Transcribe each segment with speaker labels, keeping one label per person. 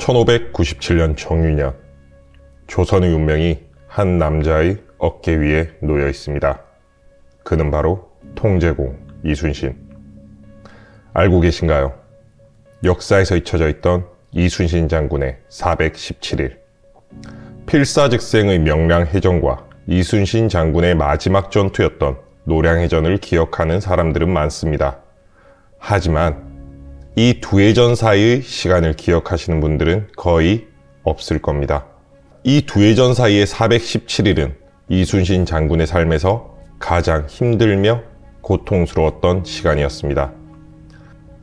Speaker 1: 1597년 정유년, 조선의 운명이 한 남자의 어깨 위에 놓여 있습니다. 그는 바로 통제공 이순신. 알고 계신가요? 역사에서 잊혀져 있던 이순신 장군의 417일. 필사즉생의 명량해전과 이순신 장군의 마지막 전투였던 노량해전을 기억하는 사람들은 많습니다. 하지만 이 두 해전 사이의 시간을 기억하시는 분들은 거의 없을 겁니다. 이 두 해전 사이의 417일은 이순신 장군의 삶에서 가장 힘들며 고통스러웠던 시간이었습니다.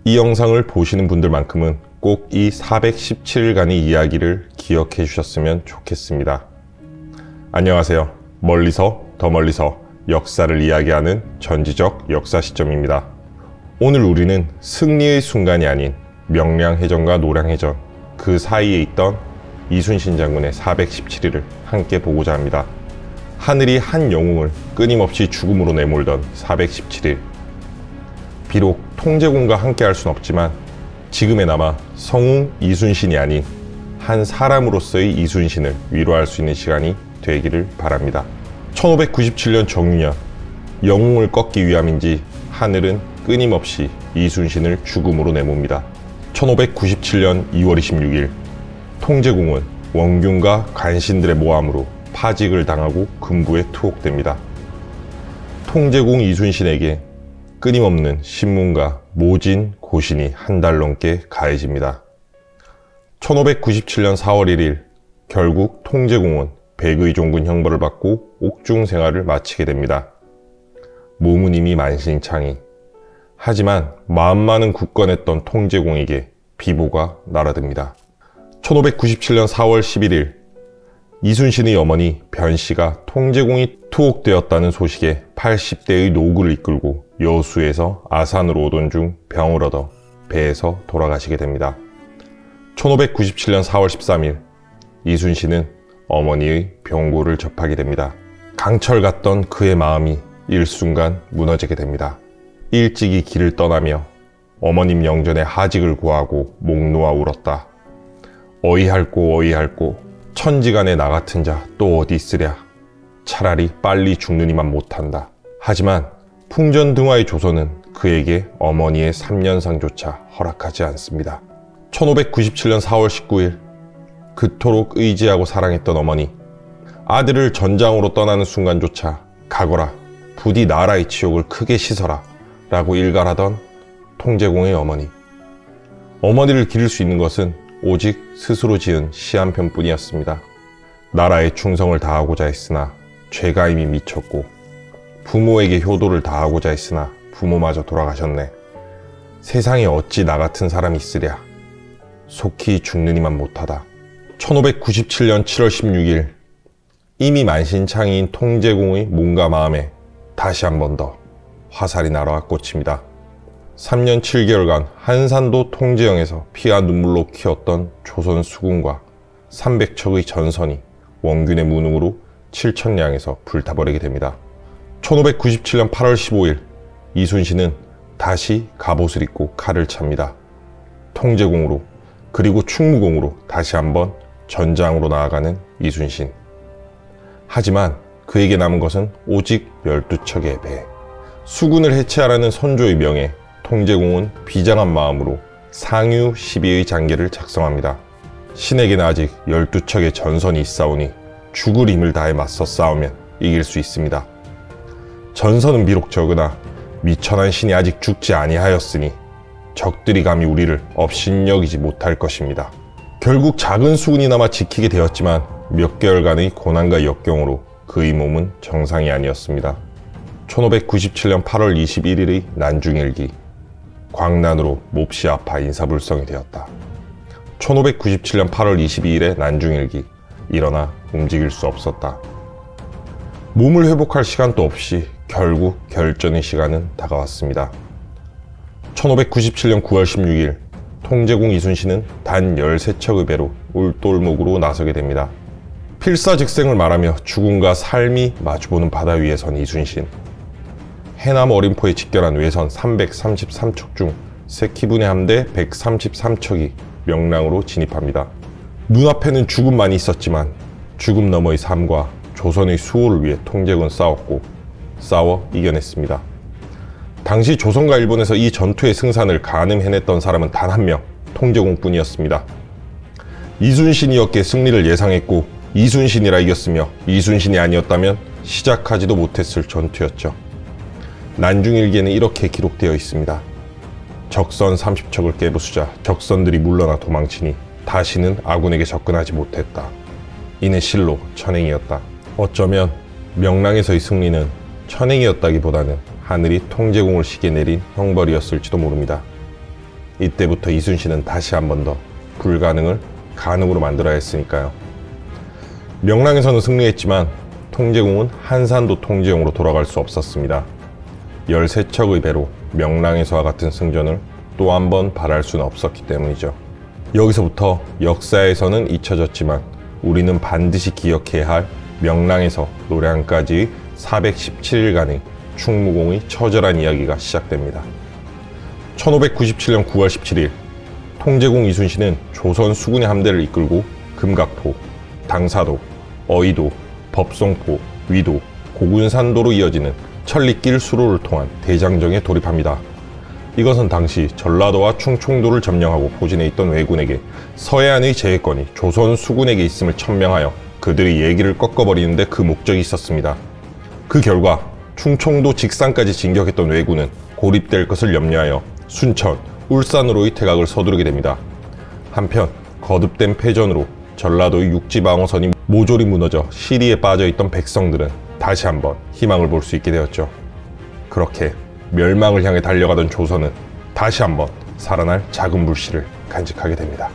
Speaker 1: 이 영상을 보시는 분들만큼은 꼭 이 417일간의 이야기를 기억해 주셨으면 좋겠습니다. 안녕하세요. 멀리서 더 멀리서 역사를 이야기하는 전지적 역사 시점입니다. 오늘 우리는 승리의 순간이 아닌 명량해전과 노량해전, 그 사이에 있던 이순신 장군의 417일을 함께 보고자 합니다. 하늘이 한 영웅을 끊임없이 죽음으로 내몰던 417일. 비록 통제공과 함께 할 순 없지만 지금에나마 성웅 이순신이 아닌 한 사람으로서의 이순신을 위로할 수 있는 시간이 되기를 바랍니다. 1597년 정유년, 영웅을 꺾기 위함인지 하늘은 끊임없이 이순신을 죽음으로 내몹니다. 1597년 2월 26일, 통제공은 원균과 간신들의 모함으로 파직을 당하고 금부에 투옥됩니다. 통제공 이순신에게 끊임없는 신문과 모진, 고신이 한 달 넘게 가해집니다. 1597년 4월 1일, 결국 통제공은 백의 종군 형벌을 받고 옥중 생활을 마치게 됩니다. 몸은 이미 만신창이. 하지만 마음만은 굳건했던 통제공에게 비보가 날아듭니다. 1597년 4월 11일, 이순신의 어머니 변씨가 통제공이 투옥되었다는 소식에 80대의 노구를 이끌고 여수에서 아산으로 오던 중 병을 얻어 배에서 돌아가시게 됩니다. 1597년 4월 13일, 이순신은 어머니의 병고를 접하게 됩니다. 강철 같던 그의 마음이 일순간 무너지게 됩니다. 일찍이 길을 떠나며 어머님 영전에 하직을 구하고 목 놓아 울었다. 어이할꼬 어이할꼬, 천지간에 나 같은 자 또 어디 있으랴. 차라리 빨리 죽느니만 못한다. 하지만 풍전등화의 조선은 그에게 어머니의 3년상조차 허락하지 않습니다. 1597년 4월 19일, 그토록 의지하고 사랑했던 어머니, 아들을 전장으로 떠나는 순간조차 가거라, 부디 나라의 치욕을 크게 씻어라 라고 일갈하던 통제공의 어머니. 어머니를 기를 수 있는 것은 오직 스스로 지은 시 한 편뿐이었습니다. 나라에 충성을 다하고자 했으나 죄가 이미 미쳤고, 부모에게 효도를 다하고자 했으나 부모마저 돌아가셨네. 세상에 어찌 나 같은 사람이 있으랴. 속히 죽느니만 못하다. 1597년 7월 16일, 이미 만신창이인 통제공의 몸과 마음에 다시 한 번 더 화살이 날아와 꽂힙니다. 3년 7개월간 한산도 통제영에서 피와 눈물로 키웠던 조선 수군과 300척의 전선이 원균의 무능으로 칠천량에서 불타버리게 됩니다. 1597년 8월 15일, 이순신은 다시 갑옷을 입고 칼을 찹니다. 통제공으로, 그리고 충무공으로 다시 한번 전장으로 나아가는 이순신. 하지만 그에게 남은 것은 오직 12척의 배. 수군을 해체하라는 선조의 명에 통제공은 비장한 마음으로 상유 12의 장계를 작성합니다. 신에게는 아직 12척의 전선이 있사오니 죽을 힘을 다해 맞서 싸우면 이길 수 있습니다. 전선은 비록 적으나 미천한 신이 아직 죽지 아니하였으니 적들이 감히 우리를 업신여기지 못할 것입니다. 결국 작은 수군이 남아 지키게 되었지만 몇 개월간의 고난과 역경으로 그의 몸은 정상이 아니었습니다. 1597년 8월 21일의 난중일기, 광난으로 몹시 아파 인사불성이 되었다. 1597년 8월 22일의 난중일기, 일어나 움직일 수 없었다. 몸을 회복할 시간도 없이 결국 결전의 시간은 다가왔습니다. 1597년 9월 16일, 통제공 이순신은 단 13척의 배로 울돌목으로 나서게 됩니다. 필사즉생을 말하며 죽음과 삶이 마주보는 바다 위에 선 이순신. 해남 어림포에 직결한 외선 333척 중 세키분의 함대 133척이 명량으로 진입합니다. 눈앞에는 죽음만이 있었지만 죽음 너머의 삶과 조선의 수호를 위해 통제군은 싸웠고 싸워 이겨냈습니다. 당시 조선과 일본에서 이 전투의 승산을 가늠해냈던 사람은 단 한 명, 통제공뿐이었습니다. 이순신이었기에 승리를 예상했고 이순신이라 이겼으며 이순신이 아니었다면 시작하지도 못했을 전투였죠. 난중일기에는 이렇게 기록되어 있습니다. 적선 30척을 깨부수자 적선들이 물러나 도망치니 다시는 아군에게 접근하지 못했다. 이는 실로 천행이었다. 어쩌면 명랑에서의 승리는 천행이었다기보다는 하늘이 통제공을 시기에 내린 형벌이었을지도 모릅니다. 이때부터 이순신은 다시 한 번 더 불가능을 가능으로 만들어야 했으니까요. 명랑에서는 승리했지만 통제공은 한산도 통제용으로 돌아갈 수 없었습니다. 13척의 배로 명랑에서와 같은 승전을 또 한 번 바랄 수는 없었기 때문이죠. 여기서부터 역사에서는 잊혀졌지만 우리는 반드시 기억해야 할 명랑에서 노량까지의 417일간의 충무공의 처절한 이야기가 시작됩니다. 1597년 9월 17일 통제공 이순신은 조선 수군의 함대를 이끌고 금각포, 당사도, 어이도, 법성포, 위도, 고군산도로 이어지는 천리길 수로를 통한 대장정에 돌입합니다. 이것은 당시 전라도와 충청도를 점령하고 포진해 있던 왜군에게 서해안의 제해권이 조선 수군에게 있음을 천명하여 그들의 얘기를 꺾어버리는 데 그 목적이 있었습니다. 그 결과 충청도 직산까지 진격했던 왜군은 고립될 것을 염려하여 순천, 울산으로의 퇴각을 서두르게 됩니다. 한편 거듭된 패전으로 전라도의 육지방어선이 모조리 무너져 시리에 빠져있던 백성들은 다시 한번 희망을 볼 수 있게 되었죠. 그렇게 멸망을 향해 달려가던 조선은 다시 한번 살아날 작은 불씨를 간직하게 됩니다.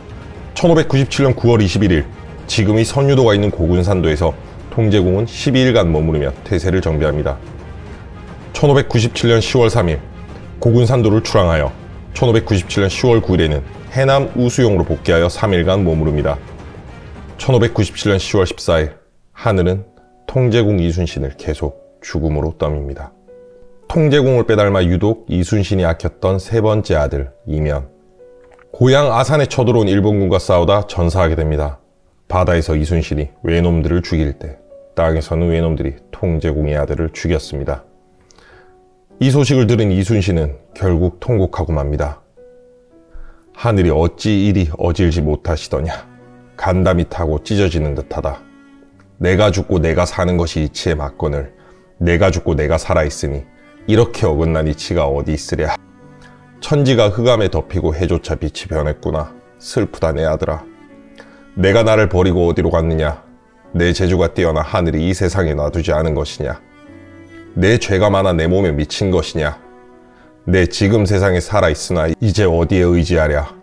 Speaker 1: 1597년 9월 21일 지금의 선유도가 있는 고군산도에서 통제공은 12일간 머무르며 태세를 정비합니다. 1597년 10월 3일 고군산도를 출항하여 1597년 10월 9일에는 해남 우수용으로 복귀하여 3일간 머무릅니다. 1597년 10월 14일 하늘은 통제공 이순신을 계속 죽음으로 떠밉니다. 통제공을 빼닮아 유독 이순신이 아꼈던 세 번째 아들 이면. 고향 아산에 쳐들어온 일본군과 싸우다 전사하게 됩니다. 바다에서 이순신이 외놈들을 죽일 때 땅에서는 외놈들이 통제공의 아들을 죽였습니다. 이 소식을 들은 이순신은 결국 통곡하고 맙니다. 하늘이 어찌 이리 어질지 못하시더냐. 간담이 타고 찢어지는 듯하다. 내가 죽고 내가 사는 것이 이치에 맞거늘 내가 죽고 내가 살아있으니 이렇게 어긋난 이치가 어디 있으랴. 천지가 흑암에 덮이고 해조차 빛이 변했구나. 슬프다 내 아들아. 내가 나를 버리고 어디로 갔느냐. 내 재주가 뛰어나 하늘이 이 세상에 놔두지 않은 것이냐. 내 죄가 많아 내 몸에 미친 것이냐. 내 지금 세상에 살아있으나 이제 어디에 의지하랴.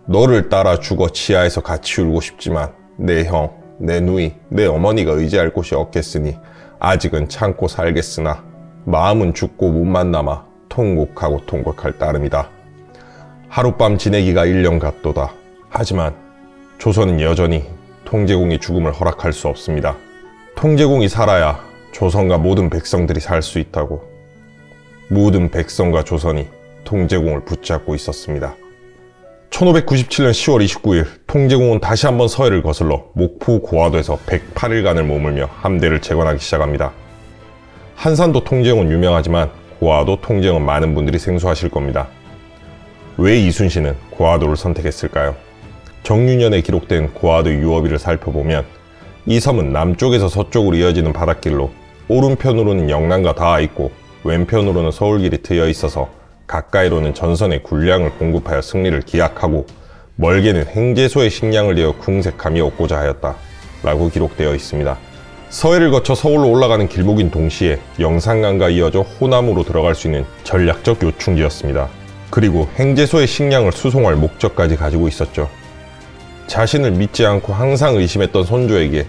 Speaker 1: 너를 따라 죽어 지하에서 같이 울고 싶지만 내 형, 내 누이, 내 어머니가 의지할 곳이 없겠으니 아직은 참고 살겠으나 마음은 죽고 몸만 남아 통곡하고 통곡할 따름이다. 하룻밤 지내기가 1년 같도다. 하지만 조선은 여전히 통제공의 죽음을 허락할 수 없습니다. 통제공이 살아야 조선과 모든 백성들이 살 수 있다고 모든 백성과 조선이 통제공을 붙잡고 있었습니다. 1597년 10월 29일 통제공은 다시 한번 서해를 거슬러 목포 고화도에서 108일간을 머물며 함대를 재건하기 시작합니다. 한산도 통제공은 유명하지만 고화도 통제공은 많은 분들이 생소하실 겁니다. 왜 이순신은 고화도를 선택했을까요? 정유년에 기록된 고화도 유어비를 살펴보면 이 섬은 남쪽에서 서쪽으로 이어지는 바닷길로 오른편으로는 영남과 닿아 있고 왼편으로는 서울길이 트여 있어서 가까이로는 전선의 군량을 공급하여 승리를 기약하고 멀게는 행제소의 식량을 내어 궁색함이 얻고자 하였다 라고 기록되어 있습니다. 서해를 거쳐 서울로 올라가는 길목인 동시에 영산강과 이어져 호남으로 들어갈 수 있는 전략적 요충지였습니다. 그리고 행제소의 식량을 수송할 목적까지 가지고 있었죠. 자신을 믿지 않고 항상 의심했던 손조에게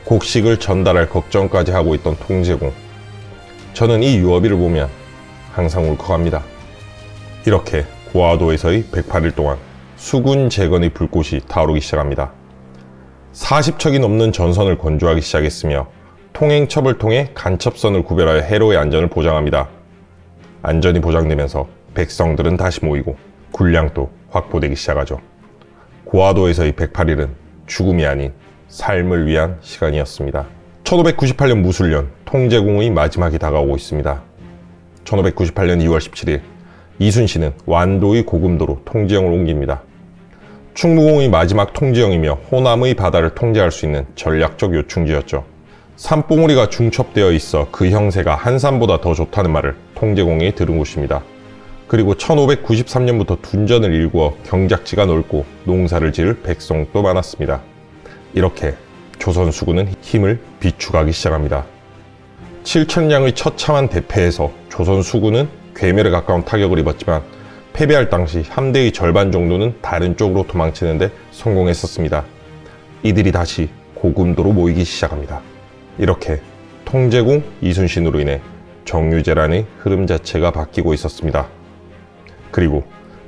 Speaker 1: 곡식을 전달할 걱정까지 하고 있던 통제공. 저는 이 유어비를 보면 항상 울컥합니다. 이렇게 고화도에서의 108일 동안 수군 재건의 불꽃이 타오르기 시작합니다. 40척이 넘는 전선을 건조하기 시작했으며 통행첩을 통해 간첩선을 구별하여 해로의 안전을 보장합니다. 안전이 보장되면서 백성들은 다시 모이고 군량도 확보되기 시작하죠. 고화도에서의 108일은 죽음이 아닌 삶을 위한 시간이었습니다. 1598년 무술년, 통제공의 마지막이 다가오고 있습니다. 1598년 2월 17일, 이순신은 완도의 고금도로 통제영을 옮깁니다. 충무공의 마지막 통제영이며 호남의 바다를 통제할 수 있는 전략적 요충지였죠. 산봉우리가 중첩되어 있어 그 형세가 한산보다 더 좋다는 말을 통제공이 들은 곳입니다. 그리고 1593년부터 둔전을 일구어 경작지가 넓고 농사를 지을 백성도 많았습니다. 이렇게 조선 수군은 힘을 비축하기 시작합니다. 7천량의 처참한 대패에서 조선 수군은 괴멸에 가까운 타격을 입었지만 패배할 당시 함대의 절반 정도는 다른 쪽으로 도망치는데 성공했었습니다. 이들이 다시 고금도로 모이기 시작합니다. 이렇게 통제공 이순신으로 인해 정유재란의 흐름 자체가 바뀌고 있었습니다. 그리고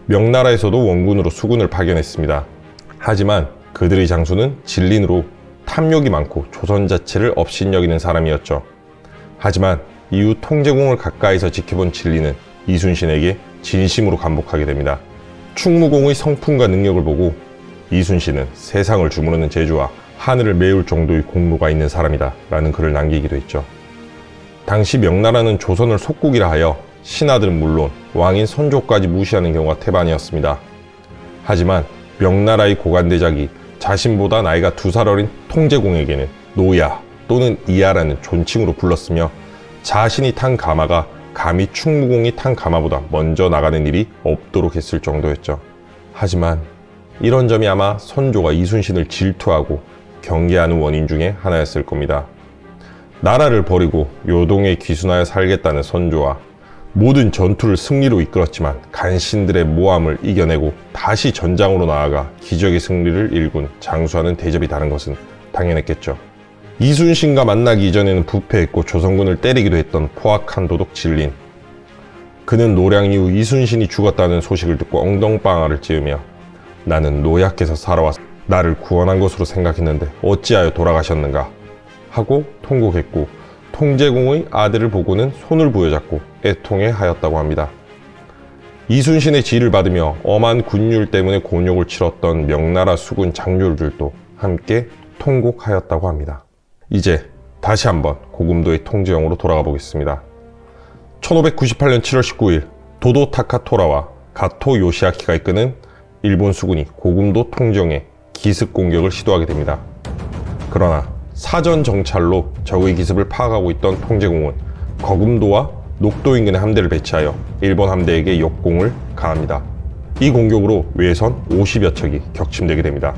Speaker 1: 명나라에서도 원군으로 수군을 파견했습니다. 하지만 그들의 장수는 진린으로 탐욕이 많고 조선 자체를 업신여기는 사람이었죠. 하지만 이후 통제공을 가까이서 지켜본 진린은 이순신에게 진심으로 감복하게 됩니다. 충무공의 성품과 능력을 보고 이순신은 세상을 주무르는 재주와 하늘을 메울 정도의 공로가 있는 사람이다 라는 글을 남기기도 했죠. 당시 명나라는 조선을 속국이라 하여 신하들은 물론 왕인 선조까지 무시하는 경우가 태반이었습니다. 하지만 명나라의 고관대작이 자신보다 나이가 2살 어린 통제공에게는 노야 또는 이하라는 존칭으로 불렀으며 자신이 탄 가마가 감히 충무공이 탄 가마보다 먼저 나가는 일이 없도록 했을 정도였죠. 하지만 이런 점이 아마 선조가 이순신을 질투하고 경계하는 원인 중에 하나였을 겁니다. 나라를 버리고 요동에 귀순하여 살겠다는 선조와 모든 전투를 승리로 이끌었지만 간신들의 모함을 이겨내고 다시 전장으로 나아가 기적의 승리를 일군 장수하는 대접이 다른 것은 당연했겠죠. 이순신과 만나기 이전에는 부패했고 조선군을 때리기도 했던 포악한 도독 진린. 그는 노량 이후 이순신이 죽었다는 소식을 듣고 엉덩방아를 찌으며 나는 노약해서 살아와서 나를 구원한 것으로 생각했는데 어찌하여 돌아가셨는가 하고 통곡했고 통제공의 아들을 보고는 손을 부여잡고 애통해하였다고 합니다. 이순신의 지휘를 받으며 엄한 군율 때문에 곤욕을 치렀던 명나라 수군 장교들도 함께 통곡하였다고 합니다. 이제 다시 한번 고금도의 통제영으로 돌아가 보겠습니다. 1598년 7월 19일 도도 타카토라와 가토 요시아키가 이끄는 일본 수군이 고금도 통제영에 기습 공격을 시도하게 됩니다. 그러나 사전 정찰로 적의 기습을 파악하고 있던 통제공은 거금도와 녹도 인근의 함대를 배치하여 일본 함대에게 역공을 가합니다. 이 공격으로 외선 50여 척이 격침되게 됩니다.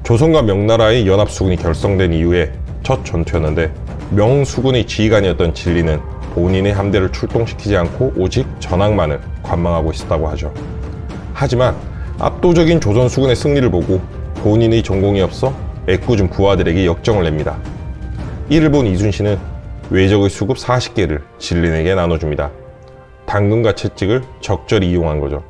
Speaker 1: 조선과 명나라의 연합수군이 결성된 이후에 첫 전투였는데 명수군의 지휘관이었던 진리는 본인의 함대를 출동시키지 않고 오직 전황만을 관망하고 있었다고 하죠. 하지만 압도적인 조선 수군의 승리를 보고 본인의 전공이 없어 애꿎은 부하들에게 역정을 냅니다. 이를 본 이순신은 외적의 수급 40개를 진린에게 나눠줍니다. 당근과 채찍을 적절히 이용한 거죠.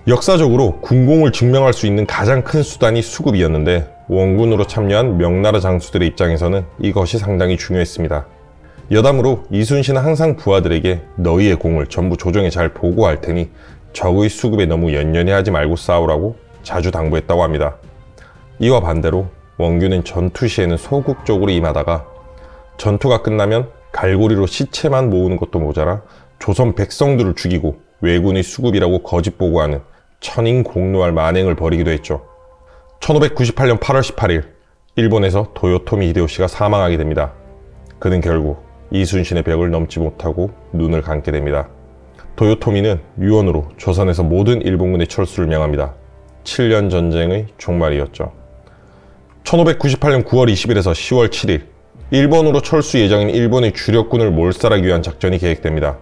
Speaker 1: 역사적으로 군공을 증명할 수 있는 가장 큰 수단이 수급이었는데 원군으로 참여한 명나라 장수들의 입장에서는 이것이 상당히 중요했습니다. 여담으로 이순신은 항상 부하들에게 너희의 공을 전부 조정에 잘 보고할 테니 적의 수급에 너무 연연해하지 말고 싸우라고 자주 당부했다고 합니다. 이와 반대로 원균은 전투 시에는 소극적으로 임하다가 전투가 끝나면 갈고리로 시체만 모으는 것도 모자라 조선 백성들을 죽이고 왜군의 수급이라고 거짓 보고하는 천인공노할 만행을 벌이기도 했죠. 1598년 8월 18일 일본에서 도요토미 히데요시가 사망하게 됩니다. 그는 결국 이순신의 벽을 넘지 못하고 눈을 감게 됩니다. 도요토미는 유언으로 조선에서 모든 일본군의 철수를 명합니다. 7년 전쟁의 종말이었죠. 1598년 9월 20일에서 10월 7일 일본으로 철수 예정인 일본의 주력군을 몰살하기 위한 작전이 계획됩니다.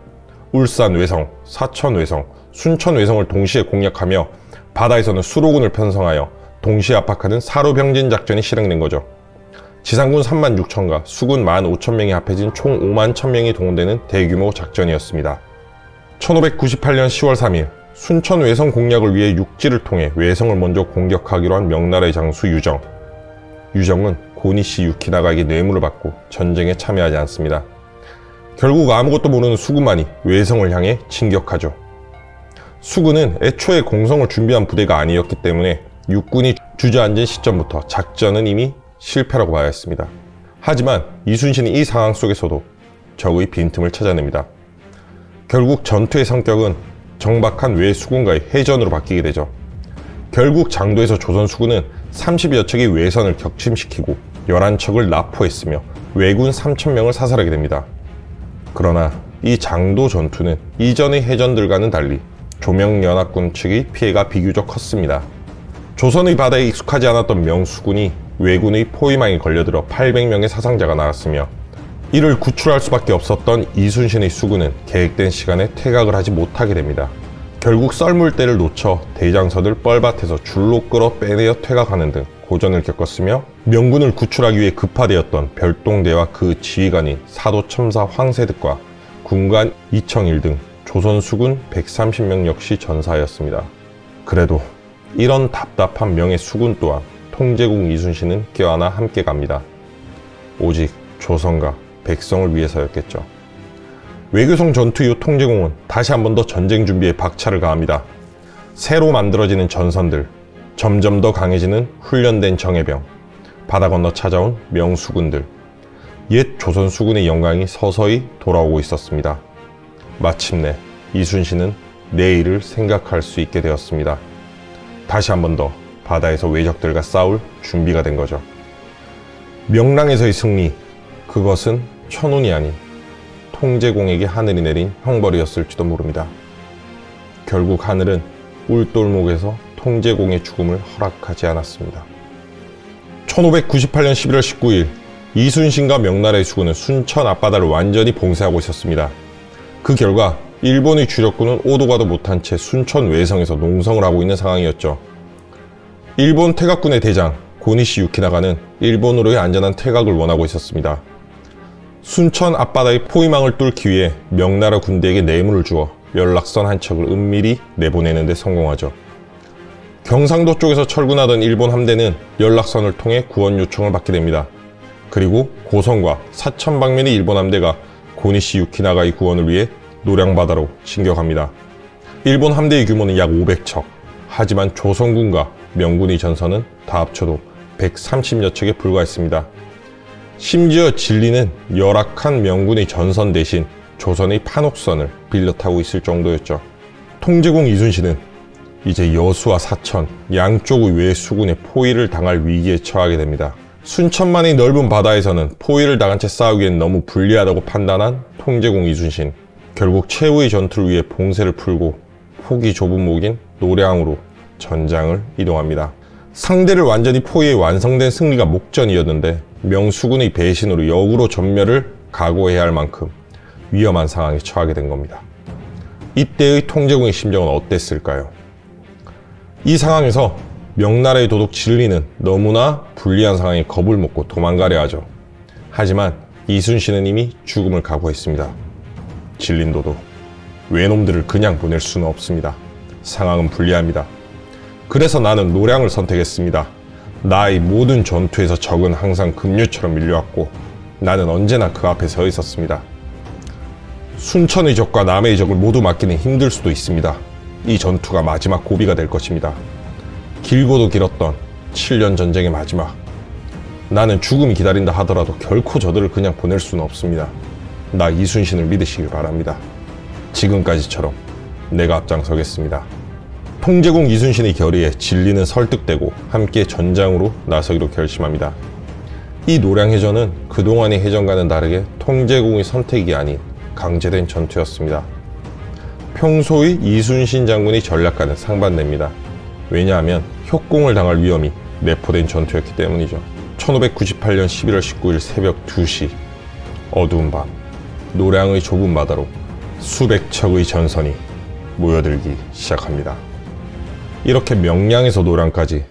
Speaker 1: 울산 외성, 사천 외성, 순천 외성을 동시에 공략하며 바다에서는 수로군을 편성하여 동시에 압박하는 사로병진 작전이 실행된 거죠. 지상군 3만 6천과 수군 1만 5천 명이 합해진 총 5만 1천 명이 동원되는 대규모 작전이었습니다. 1598년 10월 3일 순천 외성 공략을 위해 육지를 통해 외성을 먼저 공격하기로 한 명나라의 장수 유정. 유정은 고니시 유키나가에게 뇌물을 받고 전쟁에 참여하지 않습니다. 결국 아무것도 모르는 수군만이 외성을 향해 진격하죠. 수군은 애초에 공성을 준비한 부대가 아니었기 때문에 육군이 주저앉은 시점부터 작전은 이미 실패라고 봐야 했습니다. 하지만 이순신이 이 상황 속에서도 적의 빈틈을 찾아냅니다. 결국 전투의 성격은 정박한 외 수군과의 해전으로 바뀌게 되죠. 결국 장도에서 조선 수군은 30여 척의 외선을 격침시키고 11척을 납포했으며 왜군 3,000명을 사살하게 됩니다. 그러나 이 장도 전투는 이전의 해전들과는 달리 조명연합군 측의 피해가 비교적 컸습니다. 조선의 바다에 익숙하지 않았던 명수군이 왜군의 포위망에 걸려들어 800명의 사상자가 나왔으며 이를 구출할 수밖에 없었던 이순신의 수군은 계획된 시간에 퇴각을 하지 못하게 됩니다. 결국 썰물대를 놓쳐 대장서들 뻘밭에서 줄로 끌어 빼내어 퇴각하는 등 고전을 겪었으며 명군을 구출하기 위해 급파되었던 별동대와 그 지휘관인 사도첨사 황세득과 군관 이청일 등 조선 수군 130명 역시 전사하였습니다. 그래도 이런 답답한 명의 수군 또한 통제국 이순신은 껴안아 함께 갑니다. 오직 조선과 백성을 위해서였겠죠. 외교성 전투 이후 통제공은 다시 한 번 더 전쟁 준비에 박차를 가합니다. 새로 만들어지는 전선들, 점점 더 강해지는 훈련된 정예병, 바다 건너 찾아온 명수군들, 옛 조선 수군의 영광이 서서히 돌아오고 있었습니다. 마침내 이순신은 내일을 생각할 수 있게 되었습니다. 다시 한 번 더 바다에서 외적들과 싸울 준비가 된 거죠. 명랑에서의 승리, 그것은 천운이 아닌 통제공에게 하늘이 내린 형벌이었을지도 모릅니다. 결국 하늘은 울돌목에서 통제공의 죽음을 허락하지 않았습니다. 1598년 11월 19일 이순신과 명나라의 수군은 순천 앞바다를 완전히 봉쇄하고 있었습니다. 그 결과 일본의 주력군은 오도 가도 못한 채 순천 외성에서 농성을 하고 있는 상황이었죠. 일본 퇴각군의 대장 고니시 유키나가는 일본으로의 안전한 퇴각을 원하고 있었습니다. 순천 앞바다의 포위망을 뚫기 위해 명나라 군대에게 뇌물을 주어 연락선 한 척을 은밀히 내보내는 데 성공하죠. 경상도 쪽에서 철군하던 일본 함대는 연락선을 통해 구원 요청을 받게 됩니다. 그리고 고성과 사천 방면의 일본 함대가 고니시 유키나가의 구원을 위해 노량바다로 진격합니다. 일본 함대의 규모는 약 500척, 하지만 조선군과 명군의 전선은 다 합쳐도 130여 척에 불과했습니다. 심지어 진리는 열악한 명군의 전선 대신 조선의 판옥선을 빌려 타고 있을 정도였죠. 통제공 이순신은 이제 여수와 사천, 양쪽의 외 수군의 포위를 당할 위기에 처하게 됩니다. 순천만의 넓은 바다에서는 포위를 당한 채 싸우기엔 너무 불리하다고 판단한 통제공 이순신. 결국 최후의 전투를 위해 봉쇄를 풀고 폭이 좁은 목인 노량으로 전장을 이동합니다. 상대를 완전히 포위해 완성된 승리가 목전이었는데 명수군의 배신으로 역으로 전멸을 각오해야 할 만큼 위험한 상황에 처하게 된 겁니다. 이때의 통제공의 심정은 어땠을까요? 이 상황에서 명나라의 도독 진리는 너무나 불리한 상황에 겁을 먹고 도망가려 하죠. 하지만 이순신은 이미 죽음을 각오했습니다. 진린 도독, 외놈들을 그냥 보낼 수는 없습니다. 상황은 불리합니다. 그래서 나는 노량을 선택했습니다. 나의 모든 전투에서 적은 항상 급류처럼 밀려왔고 나는 언제나 그 앞에 서 있었습니다. 순천의 적과 남해의 적을 모두 막기는 힘들 수도 있습니다. 이 전투가 마지막 고비가 될 것입니다. 길고도 길었던 7년 전쟁의 마지막. 나는 죽음이 기다린다 하더라도 결코 저들을 그냥 보낼 수는 없습니다. 나 이순신을 믿으시길 바랍니다. 지금까지처럼 내가 앞장서겠습니다. 통제공 이순신의 결의에 진리는 설득되고 함께 전장으로 나서기로 결심합니다. 이 노량해전은 그동안의 해전과는 다르게 통제공의 선택이 아닌 강제된 전투였습니다. 평소의 이순신 장군의 전략과는 상반됩니다. 왜냐하면 협공을 당할 위험이 내포된 전투였기 때문이죠. 1598년 11월 19일 새벽 2시 어두운 밤 노량의 좁은 바다로 수백 척의 전선이 모여들기 시작합니다. 이렇게 명량에서 노량까지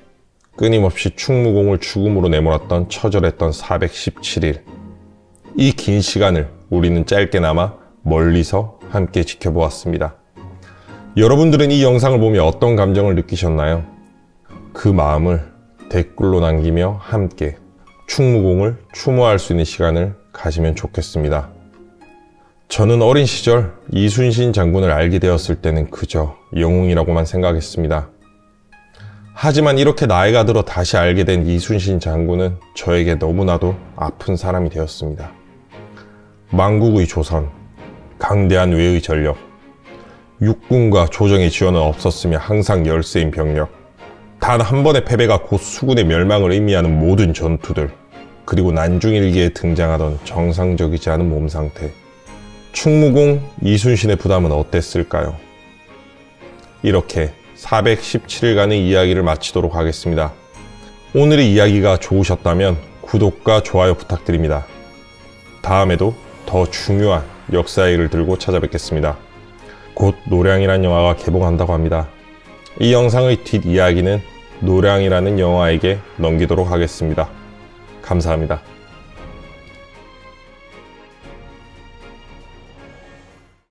Speaker 1: 끊임없이 충무공을 죽음으로 내몰았던 처절했던 417일. 이 긴 시간을 우리는 짧게나마 멀리서 함께 지켜보았습니다. 여러분들은 이 영상을 보며 어떤 감정을 느끼셨나요? 그 마음을 댓글로 남기며 함께 충무공을 추모할 수 있는 시간을 가지면 좋겠습니다. 저는 어린 시절 이순신 장군을 알게 되었을 때는 그저 영웅이라고만 생각했습니다. 하지만 이렇게 나이가 들어 다시 알게 된 이순신 장군은 저에게 너무나도 아픈 사람이 되었습니다. 망국의 조선, 강대한 외의 전력, 육군과 조정의 지원은 없었으며 항상 열세인 병력, 단 한 번의 패배가 곧 수군의 멸망을 의미하는 모든 전투들, 그리고 난중일기에 등장하던 정상적이지 않은 몸 상태. 충무공 이순신의 부담은 어땠을까요? 이렇게 417일간의 이야기를 마치도록 하겠습니다. 오늘의 이야기가 좋으셨다면 구독과 좋아요 부탁드립니다. 다음에도 더 중요한 역사 얘기를 들고 찾아뵙겠습니다. 곧 노량이라는 영화가 개봉한다고 합니다. 이 영상의 뒷이야기는 노량이라는 영화에게 넘기도록 하겠습니다. 감사합니다.